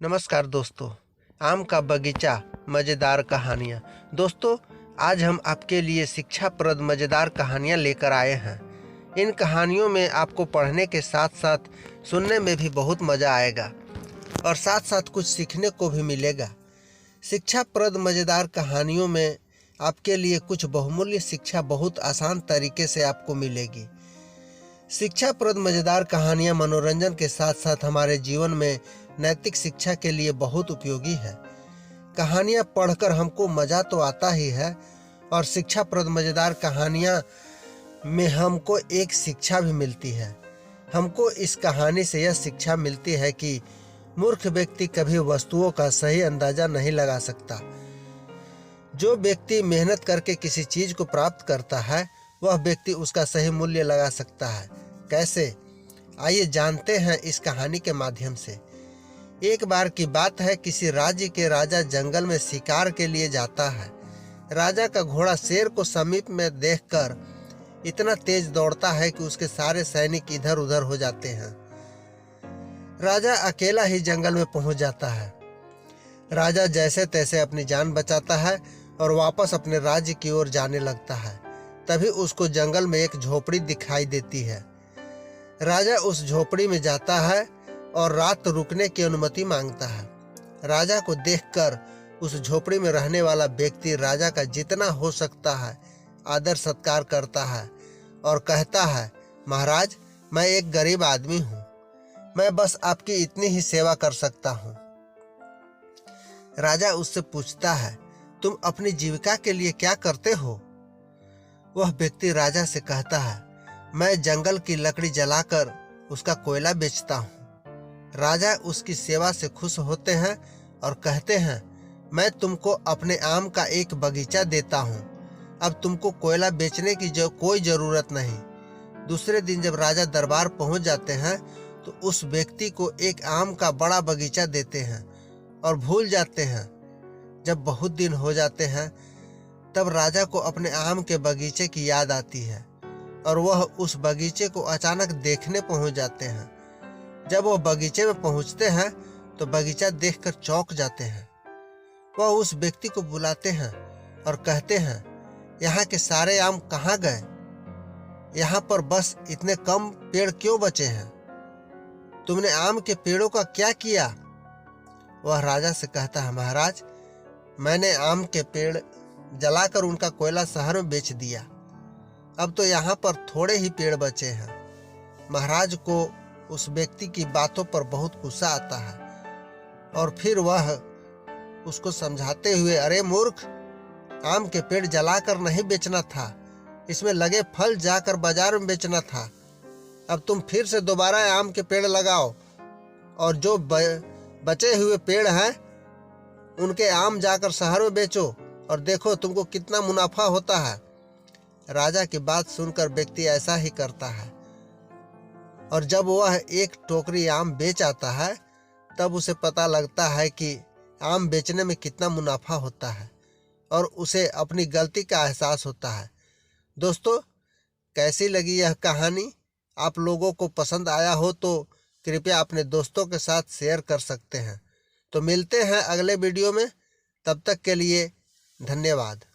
नमस्कार दोस्तों, आम का बगीचा मज़ेदार कहानियाँ। दोस्तों, आज हम आपके लिए शिक्षाप्रद मज़ेदार कहानियाँ लेकर आए हैं। इन कहानियों में आपको पढ़ने के साथ साथ सुनने में भी बहुत मज़ा आएगा और साथ साथ कुछ सीखने को भी मिलेगा। शिक्षाप्रद मज़ेदार कहानियों में आपके लिए कुछ बहुमूल्य शिक्षा बहुत आसान तरीके से आपको मिलेगी। शिक्षाप्रद मज़ेदार कहानियाँ मनोरंजन के साथ साथ हमारे जीवन में नैतिक शिक्षा के लिए बहुत उपयोगी है। कहानियाँ पढ़कर हमको मज़ा तो आता ही है और शिक्षाप्रद मज़ेदार कहानियाँ में हमको एक शिक्षा भी मिलती है। हमको इस कहानी से यह शिक्षा मिलती है कि मूर्ख व्यक्ति कभी वस्तुओं का सही अंदाज़ा नहीं लगा सकता। जो व्यक्ति मेहनत करके किसी चीज़ को प्राप्त करता है वह व्यक्ति उसका सही मूल्य लगा सकता है। कैसे? आइए जानते हैं इस कहानी के माध्यम से। एक बार की बात है, किसी राज्य के राजा जंगल में शिकार के लिए जाता है। राजा का घोड़ा शेर को समीप में देखकर इतना तेज दौड़ता है कि उसके सारे सैनिक इधर उधर हो जाते हैं। राजा अकेला ही जंगल में पहुंच जाता है। राजा जैसे तैसे अपनी जान बचाता है और वापस अपने राज्य की ओर जाने लगता है। तभी उसको जंगल में एक झोपड़ी दिखाई देती है। राजा उस झोपड़ी में जाता है और रात रुकने की अनुमति मांगता है। राजा को देखकर उस झोपड़ी में रहने वाला व्यक्ति राजा का जितना हो सकता है आदर सत्कार करता है और कहता है, महाराज, मैं एक गरीब आदमी हूँ, मैं बस आपकी इतनी ही सेवा कर सकता हूँ। राजा उससे पूछता है, तुम अपनी जीविका के लिए क्या करते हो? वह व्यक्ति राजा से कहता है, मैं जंगल की लकड़ी जलाकर उसका कोयला बेचता हूँ। राजा उसकी सेवा से खुश होते हैं और कहते हैं, मैं तुमको अपने आम का एक बगीचा देता हूँ, अब तुमको कोयला बेचने की कोई ज़रूरत नहीं। दूसरे दिन जब राजा दरबार पहुँच जाते हैं तो उस व्यक्ति को एक आम का बड़ा बगीचा देते हैं और भूल जाते हैं। जब बहुत दिन हो जाते हैं तब राजा को अपने आम के बगीचे की याद आती है और वह उस बगीचे को अचानक देखने पहुँच जाते हैं। जब वह बगीचे में पहुंचते हैं तो बगीचा देखकर चौंक जाते हैं। वह उस व्यक्ति को बुलाते हैं और कहते हैं, यहाँ के सारे आम कहाँ गए? यहाँ पर बस इतने कम पेड़ क्यों बचे हैं? तुमने आम के पेड़ों का क्या किया? वह राजा से कहता है, महाराज, मैंने आम के पेड़ जलाकर उनका कोयला शहर में बेच दिया। अब तो यहाँ पर थोड़े ही पेड़ बचे हैं। महाराज को उस व्यक्ति की बातों पर बहुत गुस्सा आता है और फिर वह उसको समझाते हुए, अरे मूर्ख, आम के पेड़ जलाकर नहीं बेचना था, इसमें लगे फल जाकर बाजार में बेचना था। अब तुम फिर से दोबारा आम के पेड़ लगाओ और जो बचे हुए पेड़ हैं उनके आम जाकर शहर में बेचो और देखो तुमको कितना मुनाफा होता है। राजा की बात सुनकर व्यक्ति ऐसा ही करता है और जब वह एक टोकरी आम बेच आता है तब उसे पता लगता है कि आम बेचने में कितना मुनाफा होता है और उसे अपनी गलती का एहसास होता है। दोस्तों, कैसी लगी यह कहानी? आप लोगों को पसंद आया हो तो कृपया अपने दोस्तों के साथ शेयर कर सकते हैं। तो मिलते हैं अगले वीडियो में, तब तक के लिए धन्यवाद।